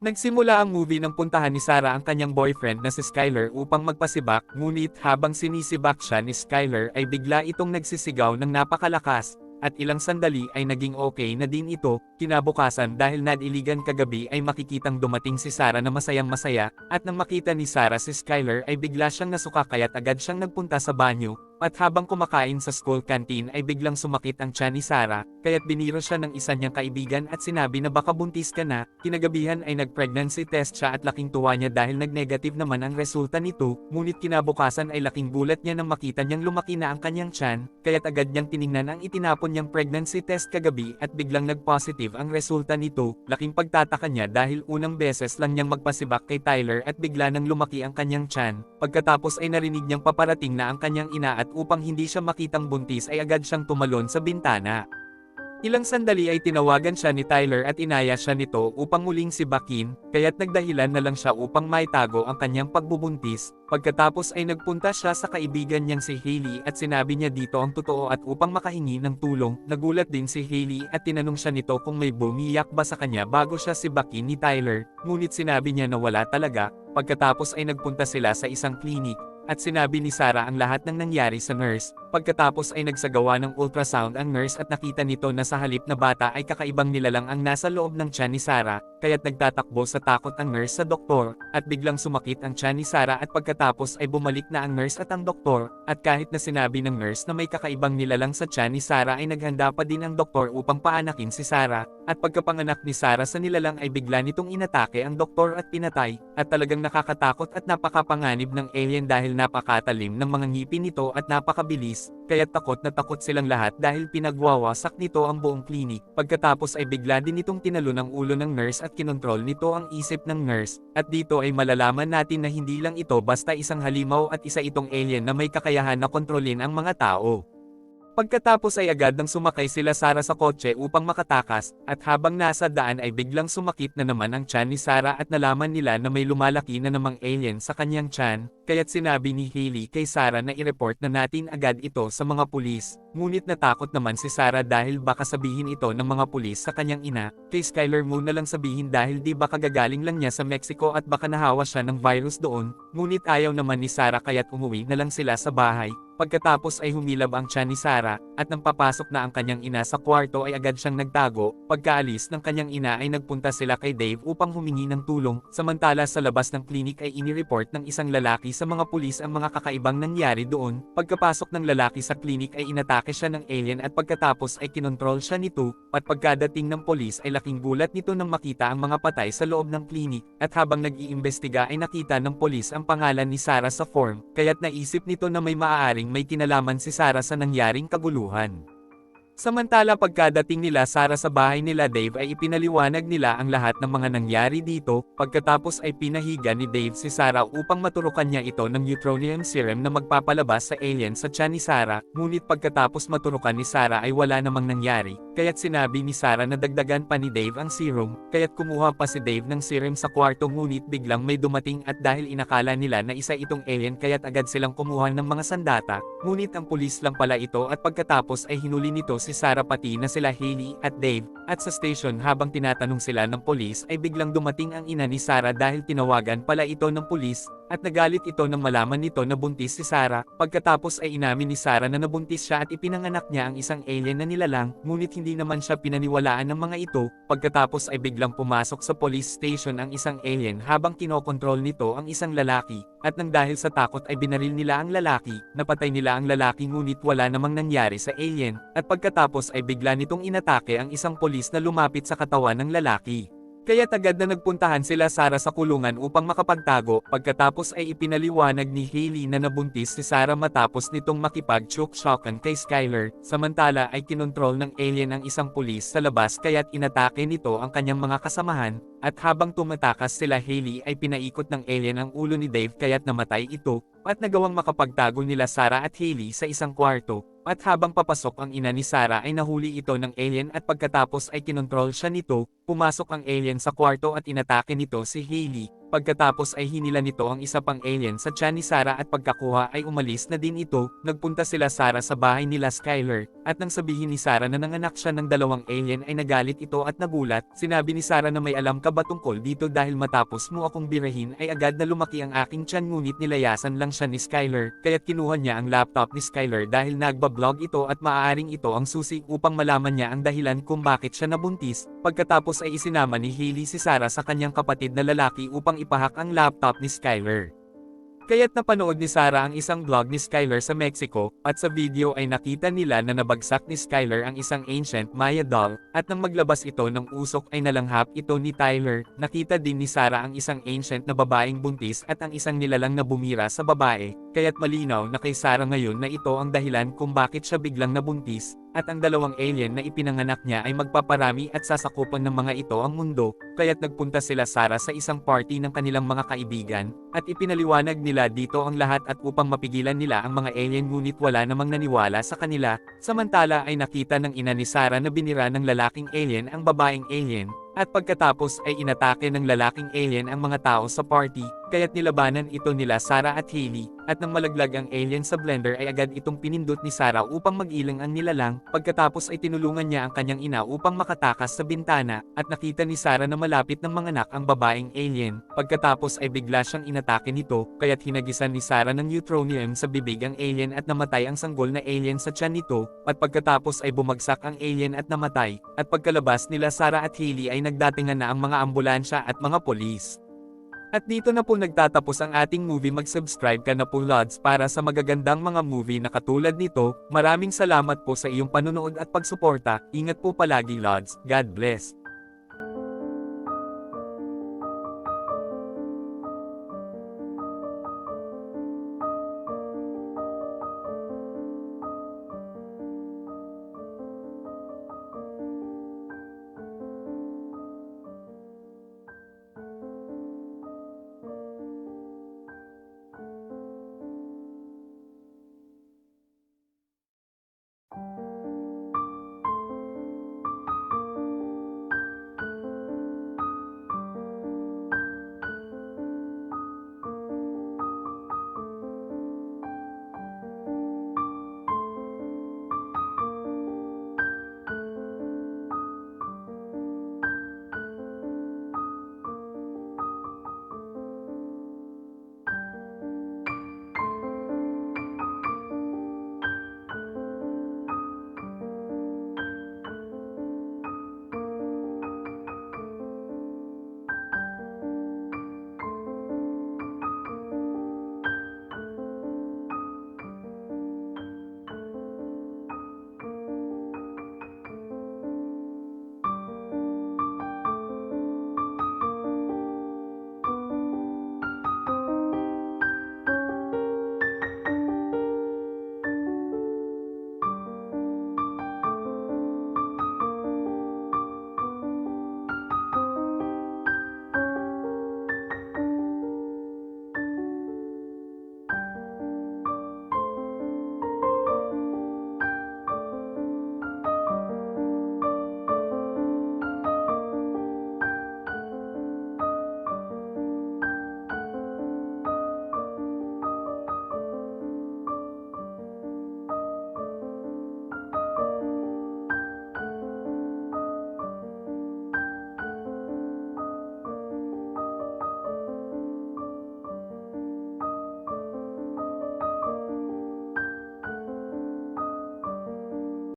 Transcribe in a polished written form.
Nagsimula ang movie nang puntahan ni Sarah ang kanyang boyfriend na si Skyler upang magpasibak, ngunit habang sinisibak siya ni Skyler ay bigla itong nagsisigaw ng napakalakas, at ilang sandali ay naging okay na din ito. Kinabukasan dahil nadiligan kagabi ay makikitang dumating si Sarah na masayang masaya, at nang makita ni Sarah si Skyler ay bigla siyang nasuka kaya't agad siyang nagpunta sa banyo. At habang kumakain sa school canteen ay biglang sumakit ang tiyan ni Sarah, kaya't biniro siya ng isa niyang kaibigan at sinabi na baka buntis ka na. Kinagabihan ay nag-pregnancy test siya at laking tuwa niya dahil nag-negative naman ang resulta nito, ngunit kinabukasan ay laking gulat niya nang makita niyang lumaki na ang kanyang tiyan, kaya't agad niyang tiningnan ang itinapon niyang pregnancy test kagabi at biglang nag-positive ang resulta nito. Laking pagtataka niya dahil unang beses lang niyang magpasibak kay Tyler at bigla nang lumaki ang kanyang tiyan. Pagkatapos ay narinig niyang paparating na ang kanyang ina at upang hindi siya makitang buntis ay agad siyang tumalon sa bintana. Ilang sandali ay tinawagan siya ni Tyler at inaya siya nito upang muling sibakin, kaya't nagdahilan na lang siya upang maitago ang kanyang pagbubuntis. Pagkatapos ay nagpunta siya sa kaibigan niyang si Hailey at sinabi niya dito ang totoo at upang makahingi ng tulong. Nagulat din si Hailey at tinanong siya nito kung may bumiyak ba sa kanya bago siya sibakin ni Tyler, ngunit sinabi niya na wala talaga. Pagkatapos ay nagpunta sila sa isang klinik, at sinabi ni Sarah ang lahat ng nangyari sa nurse. Pagkatapos ay nagsagawa ng ultrasound ang nurse at nakita nito na sa halip na bata ay kakaibang nilalang ang nasa loob ng tiyan ni Sarah, kaya't nagtatakbo sa takot ang nurse sa doktor, at biglang sumakit ang tiyan ni Sarah at pagkatapos ay bumalik na ang nurse at ang doktor, at kahit na sinabi ng nurse na may kakaibang nilalang sa tiyan ni Sarah ay naghanda pa din ang doktor upang paanakin si Sarah, at pagkapanganak ni Sarah sa nilalang ay bigla nitong inatake ang doktor at pinatay, at talagang nakakatakot at napakapanganib ng alien dahil napakatalim ng mga ngipin nito at napakabilis. Kaya takot na takot silang lahat dahil pinagwawasak nito ang buong klinik. Pagkatapos ay bigla din itong tinalon ang ulo ng nurse at kinontrol nito ang isip ng nurse. At dito ay malalaman natin na hindi lang ito basta isang halimaw at isa itong alien na may kakayahan na kontrolin ang mga tao. Pagkatapos ay agad nang sumakay sila Sarah sa kotse upang makatakas, at habang nasa daan ay biglang sumakit na naman ang tiyan ni Sarah at nalaman nila na may lumalaki na namang alien sa kanyang tiyan, kaya't sinabi ni Hailey kay Sarah na i-report na natin agad ito sa mga pulis. Ngunit natakot naman si Sarah dahil baka sabihin ito ng mga pulis sa kanyang ina. Kay Skyler muna lang sabihin dahil di baka gagaling lang niya sa Mexico at baka nahawa siya ng virus doon, ngunit ayaw naman ni Sarah kaya't umuwi na lang sila sa bahay. Pagkatapos ay humilab ang tiyan ni Sarah, at nang papasok na ang kanyang ina sa kwarto ay agad siyang nagtago. Pagkaalis ng kanyang ina ay nagpunta sila kay Dave upang humingi ng tulong, samantala sa labas ng klinik ay inireport ng isang lalaki sa mga pulis ang mga kakaibang nangyari doon. Pagkapasok ng lalaki sa klinik ay inatake siya ng alien at pagkatapos ay kinontrol siya nito, at pagkadating ng pulis ay laking gulat nito nang makita ang mga patay sa loob ng klinik, at habang nag-iimbestiga ay nakita ng pulis ang pangalan ni Sarah sa form, kaya't naisip nito na may maaaring may kinalaman si Sarah sa nangyaring kaguluhan. Samantala pagkadating nila Sarah sa bahay nila Dave ay ipinaliwanag nila ang lahat ng mga nangyari dito. Pagkatapos ay pinahiga ni Dave si Sarah upang maturukan niya ito ng neutronium serum na magpapalabas sa alien sa tiyan ni Sarah, ngunit pagkatapos maturukan ni Sarah ay wala namang nangyari, kaya't sinabi ni Sarah na dagdagan pa ni Dave ang serum, kaya't kumuha pa si Dave ng serum sa kwarto ngunit biglang may dumating at dahil inakala nila na isa itong alien kaya't agad silang kumuha ng mga sandata, ngunit ang pulis lang pala ito at pagkatapos ay hinuli nito si Sarah pati na sila Hailey at Dave, at sa station habang tinatanong sila ng pulis ay biglang dumating ang ina ni Sarah dahil tinawagan pala ito ng pulis, at nagalit ito nang malaman nito na buntis si Sarah. Pagkatapos ay inamin ni Sarah na nabuntis siya at ipinanganak niya ang isang alien na nilalang, ngunit hindi naman siya pinaniwalaan ng mga ito. Pagkatapos ay biglang pumasok sa police station ang isang alien habang kinokontrol nito ang isang lalaki, at nang dahil sa takot ay binaril nila ang lalaki, napatay nila ang lalaki ngunit wala namang nangyari sa alien, at pagkatapos ay bigla nitong inatake ang isang polis na lumapit sa katawan ng lalaki. Kaya agad na nagpuntahan sila Sarah sa kulungan upang makapagtago. Pagkatapos ay ipinaliwanag ni Hailey na nabuntis si Sarah matapos nitong makipag-choke-shockan kay Skyler. Samantala ay kinontrol ng alien ang isang pulis sa labas kaya't inatake nito ang kanyang mga kasamahan, at habang tumatakas sila Hailey ay pinaikot ng alien ang ulo ni Dave kaya't namatay ito, at nagawang makapagtago nila Sarah at Hailey sa isang kwarto. At habang papasok ang ina ni Sarah ay nahuli ito ng alien at pagkatapos ay kinontrol siya nito, pumasok ang alien sa kwarto at inatake nito si Hailey. Pagkatapos ay hinila nito ang isa pang alien sa tiyan ni Sarah at pagkakuha ay umalis na din ito. Nagpunta sila Sarah sa bahay nila Skyler, at nang sabihin ni Sarah na nanganak siya ng dalawang alien ay nagalit ito at nagulat. Sinabi ni Sarah na may alam ka ba tungkol dito dahil matapos mo akong birahin ay agad na lumaki ang aking tiyan ngunit nilayasan lang siya ni Skyler, kaya't kinuha niya ang laptop ni Skyler dahil nagbablog ito at maaaring ito ang susi upang malaman niya ang dahilan kung bakit siya nabuntis. Pagkatapos ay isinama ni Hailey si Sarah sa kanyang kapatid na lalaki upang ipahak ang laptop ni Skyler. Kaya't napanood ni Sarah ang isang vlog ni Skyler sa Mexico, at sa video ay nakita nila na nabagsak ni Skyler ang isang ancient Maya doll, at nang maglabas ito ng usok ay nalanghap ito ni Tyler. Nakita din ni Sarah ang isang ancient na babaeng buntis at ang isang nilalang na bumira sa babae, kaya't malinaw na kay Sarah ngayon na ito ang dahilan kung bakit siya biglang nabuntis, at ang dalawang alien na ipinanganak niya ay magpaparami at sasakupan ng mga ito ang mundo, kaya't nagpunta sila Sarah sa isang party ng kanilang mga kaibigan, at ipinaliwanag nila dito ang lahat at upang mapigilan nila ang mga alien ngunit wala namang naniwala sa kanila. Samantala ay nakita ng ina ni Sarah na binira ng lalaking alien ang babaeng alien, at pagkatapos ay inatake ng lalaking alien ang mga tao sa party, kaya't nilabanan ito nila Sarah at Hailey, at nang malaglag ang alien sa blender ay agad itong pinindot ni Sarah upang mag-ilang ang nilalang. Pagkatapos ay tinulungan niya ang kanyang ina upang makatakas sa bintana, at nakita ni Sarah na malapit ng manganak ang babaeng alien. Pagkatapos ay bigla siyang inatake nito, kaya't hinagisan ni Sarah ng neutronium sa bibig ang alien at namatay ang sanggol na alien sa tiyan nito, at pagkatapos ay bumagsak ang alien at namatay, at pagkalabas nila Sarah at Hailey ay nagdatingan na ang mga ambulansya at mga polis. At dito na po nagtatapos ang ating movie. Mag-subscribe ka na po Lods para sa magagandang mga movie na katulad nito. Maraming salamat po sa iyong panunood at pagsuporta. Ingat po palagi Lods. God bless.